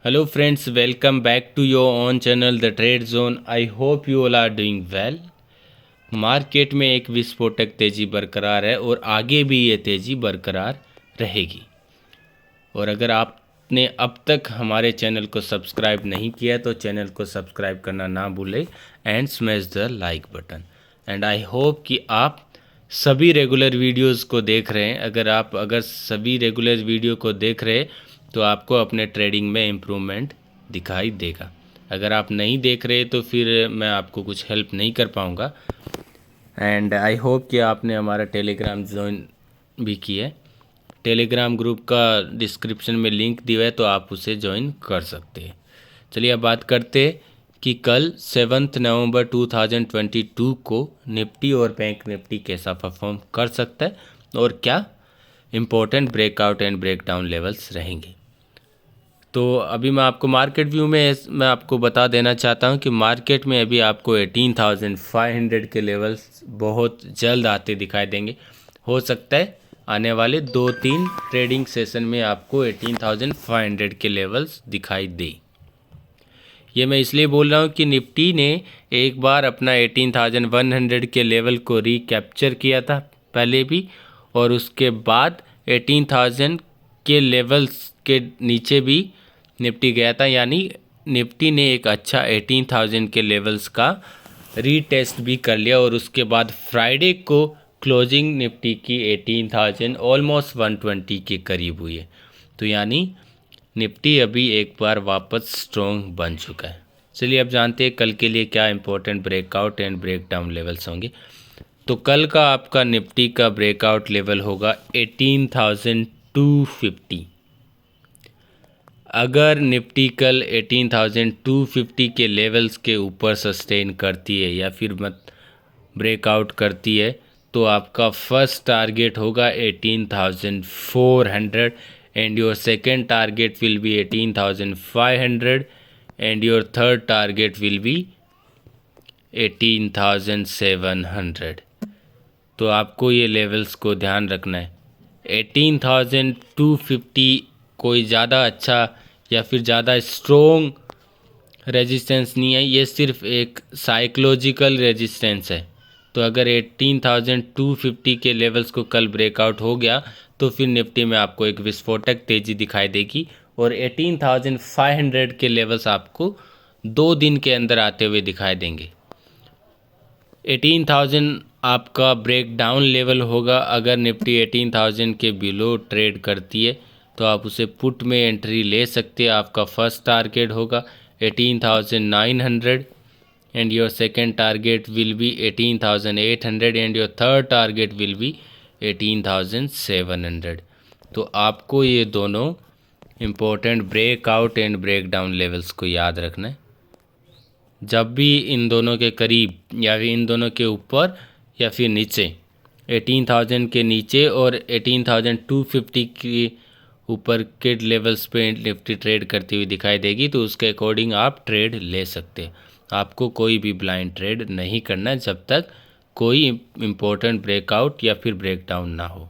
Hello friends, welcome back to your own channel The Trade Zone. I hope you all are doing well. Market में एक विस्फोटक तेज़ी बरकरार है और आगे भी ये तेज़ी बरकरार रहेगी। और अगर आपने अब तक हमारे चैनल को सब्सक्राइब नहीं किया तो चैनल को सब्सक्राइब करना ना भूलें and smash the like button. And I hope कि आप सभी रेगुलर वीडियोस को देख रहे हैं। अगर सभी रेगुलर वीडियो को देख रहे हैं तो आपको अपने ट्रेडिंग में इम्प्रूवमेंट दिखाई देगा। अगर आप नहीं देख रहे तो फिर मैं आपको कुछ हेल्प नहीं कर पाऊँगा। एंड आई होप कि आपने हमारा टेलीग्राम ज्वाइन भी किया है। टेलीग्राम ग्रुप का डिस्क्रिप्शन में लिंक दिया है तो आप उसे ज्वाइन कर सकते हैं। चलिए अब बात करते हैं कि कल 7 नवंबर 2022 को निफ्टी और बैंक निफ्टी कैसा परफॉर्म कर सकता है और क्या important breakout and breakdown levels रहेंगे। तो अभी मैं आपको मार्केट व्यू में मैं आपको बता देना चाहता हूं कि मार्केट में अभी आपको 18,500 के लेवल्स बहुत जल्द आते दिखाई देंगे। हो सकता है आने वाले 2-3 ट्रेडिंग सेशन में आपको 18,500 के लेवल्स दिखाई दे। ये मैं इसलिए बोल रहा हूँ कि निफ्टी ने एक बार अपना 18,100 के लेवल को रिकैप्चर किया था पहले भी, और उसके बाद 18,000 के लेवल्स के नीचे भी निफ्टी गया था। यानी निफ्टी ने एक अच्छा 18,000 के लेवल्स का रीटेस्ट भी कर लिया और उसके बाद फ्राइडे को क्लोजिंग निफ्टी की 18,000 ऑलमोस्ट 120 के करीब हुई है। तो यानी निफ्टी अभी एक बार वापस स्ट्रॉन्ग बन चुका है। चलिए अब जानते हैं कल के लिए क्या important breakout and breakdown levels होंगे। तो कल का आपका निफ्टी का ब्रेकआउट लेवल होगा 18,250। अगर निफ्टी कल 18,250 के लेवल्स के ऊपर सस्टेन करती है या फिर ब्रेकआउट करती है तो आपका फर्स्ट टारगेट होगा 18,400 and your second target will be 18,500 and your third target will be 18,700। तो आपको ये लेवल्स को ध्यान रखना है। 18,250 कोई ज़्यादा अच्छा या फिर ज़्यादा स्ट्रॉन्ग रेजिस्टेंस नहीं है, ये सिर्फ एक साइकोलॉजिकल रेजिस्टेंस है। तो अगर 18,250 के लेवल्स को कल ब्रेकआउट हो गया तो फिर निफ्टी में आपको एक विस्फोटक तेज़ी दिखाई देगी और 18,500 के लेवल्स आपको 2 दिन के अंदर आते हुए दिखाई देंगे। 18,000 आपका ब्रेक डाउन लेवल होगा। अगर निफ्टी 18,000 के बिलो ट्रेड करती है तो आप उसे पुट में एंट्री ले सकते हैं। आपका फर्स्ट टारगेट होगा 18,900 and your second target will be 18,800 and your third target will be 18,700। तो आपको ये दोनों important breakout and breakdown levels को याद रखना है। जब भी इन दोनों के करीब या फिर इन दोनों के ऊपर या फिर नीचे 18,000 के नीचे और 18,250 के ऊपर के लेवल्स पे निफ्टी ट्रेड करती हुई दिखाई देगी तो उसके अकॉर्डिंग आप ट्रेड ले सकते हैं। आपको कोई भी ब्लाइंड ट्रेड नहीं करना जब तक कोई इम्पोर्टेंट ब्रेकआउट या फिर ब्रेकडाउन ना हो।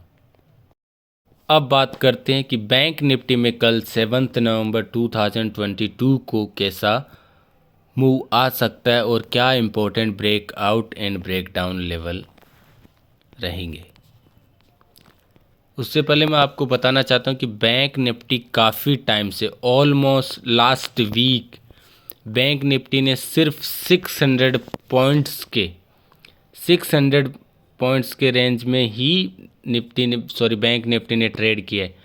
अब बात करते हैं कि बैंक निफ्टी में कल 7 नवंबर 2022 को कैसा मूव आ सकता है और क्या important breakout and breakdown level रहेंगे। उससे पहले मैं आपको बताना चाहता हूँ कि बैंक निफ्टी काफ़ी टाइम से almost last week bank Nifty ने सिर्फ 600 पॉइंट्स के रेंज में ही बैंक निफ्टी ने ट्रेड किया है।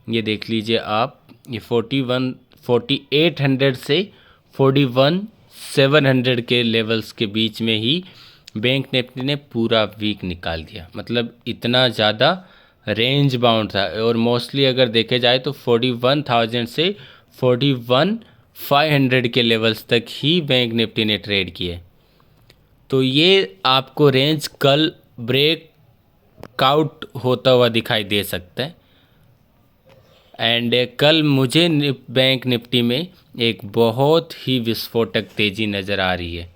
ये देख लीजिए आप, ये 4800 से 41,700 के लेवल्स के बीच में ही बैंक निफ्टी ने पूरा वीक निकाल दिया। मतलब इतना ज़्यादा रेंज बाउंड था और मोस्टली अगर देखे जाए तो 41,000 से 41,500 के लेवल्स तक ही बैंक निफ्टी ने ट्रेड किए। तो ये आपको रेंज कल ब्रेकआउट होता हुआ दिखाई दे सकता है। एंड कल मुझे बैंक निफ्टी में एक बहुत ही विस्फोटक तेज़ी नज़र आ रही है।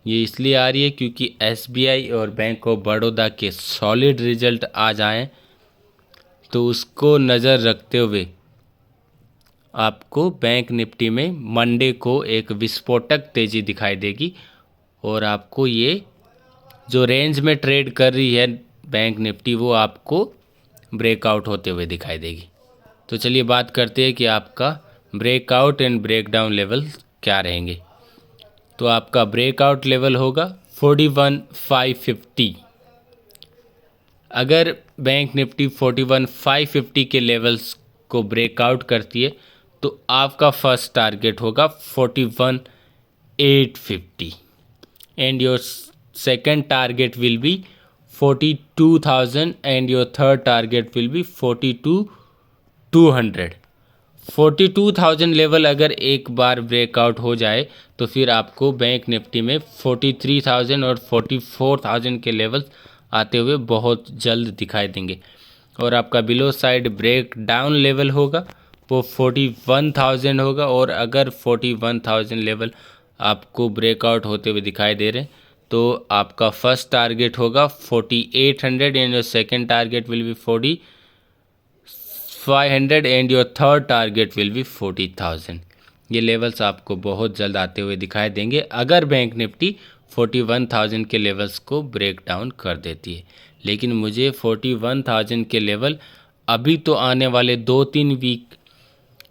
ये इसलिए आ रही है क्योंकि SBI और बैंक ऑफ बड़ौदा के सॉलिड रिजल्ट आ जाएं तो उसको नज़र रखते हुए आपको बैंक निफ्टी में मंडे को एक विस्फोटक तेज़ी दिखाई देगी और आपको ये जो रेंज में ट्रेड कर रही है बैंक निफ्टी वो आपको ब्रेकआउट होते हुए दिखाई देगी। तो चलिए बात करते हैं कि आपका ब्रेकआउट एंड ब्रेकडाउन लेवल क्या रहेंगे। तो आपका ब्रेकआउट लेवल होगा 41,550। अगर बैंक निफ्टी 41,550 के लेवल्स को ब्रेकआउट करती है तो आपका फर्स्ट टारगेट होगा 41,850 and your second target will be 42,000 and your third target will be 42,200। 42,000 level अगर एक बार ब्रेकआउट हो जाए तो फिर आपको बैंक निफ्टी में 43,000 और 44,000 के लेवल आते हुए बहुत जल्द दिखाई देंगे। और आपका below side break down level होगा वो 41,000 होगा और अगर 41,000 लेवल आपको ब्रेकआउट होते हुए दिखाई दे रहे हैं तो आपका फर्स्ट टारगेट होगा 4,800 and your second target will be 4,500 and your third target will be 40,000। ये लेवल्स आपको बहुत जल्द आते हुए दिखाई देंगे अगर बैंक निफ्टी 41,000 के लेवल्स को ब्रेक डाउन कर देती है। लेकिन मुझे 41,000 के लेवल अभी तो आने वाले 2-3 वीक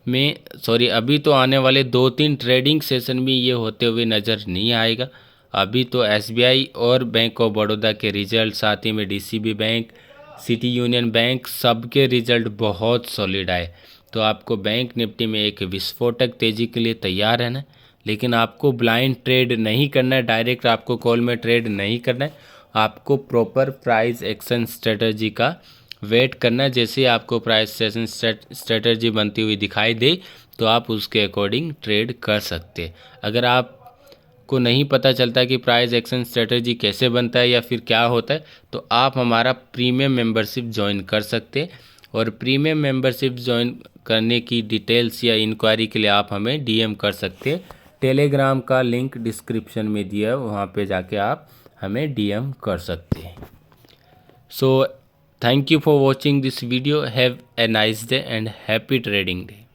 में अभी तो आने वाले 2-3 ट्रेडिंग सेशन में ये होते हुए नज़र नहीं आएगा। अभी तो SBI और बैंक ऑफ बड़ौदा के रिजल्ट, साथ ही में DCB bank, city union bank, सबके रिजल्ट बहुत सॉलिड आए। तो आपको बैंक निफ्टी में एक विस्फोटक तेज़ी के लिए तैयार रहना है, लेकिन आपको ब्लाइंड ट्रेड नहीं करना है, डायरेक्ट आपको कॉल में ट्रेड नहीं करना है। आपको प्रॉपर प्राइस एक्शन स्ट्रेटजी का वेट करना है। जैसे आपको प्राइस एक्शन स्ट्रेटजी बनती हुई दिखाई दे तो आप उसके अकॉर्डिंग ट्रेड कर सकते हैं। अगर आप को नहीं पता चलता कि प्राइस एक्शन स्ट्रेटजी कैसे बनता है या फिर क्या होता है तो आप हमारा प्रीमियम मेंबरशिप ज्वाइन कर सकते हैं। और प्रीमियम मेंबरशिप ज्वाइन करने की डिटेल्स या इंक्वायरी के लिए आप हमें DM कर सकते हैं। टेलीग्राम का लिंक डिस्क्रिप्शन में दिया है, वहाँ पे जाके आप हमें DM कर सकते हैं। So thank you for watching this video. Have a nice day and happy trading day.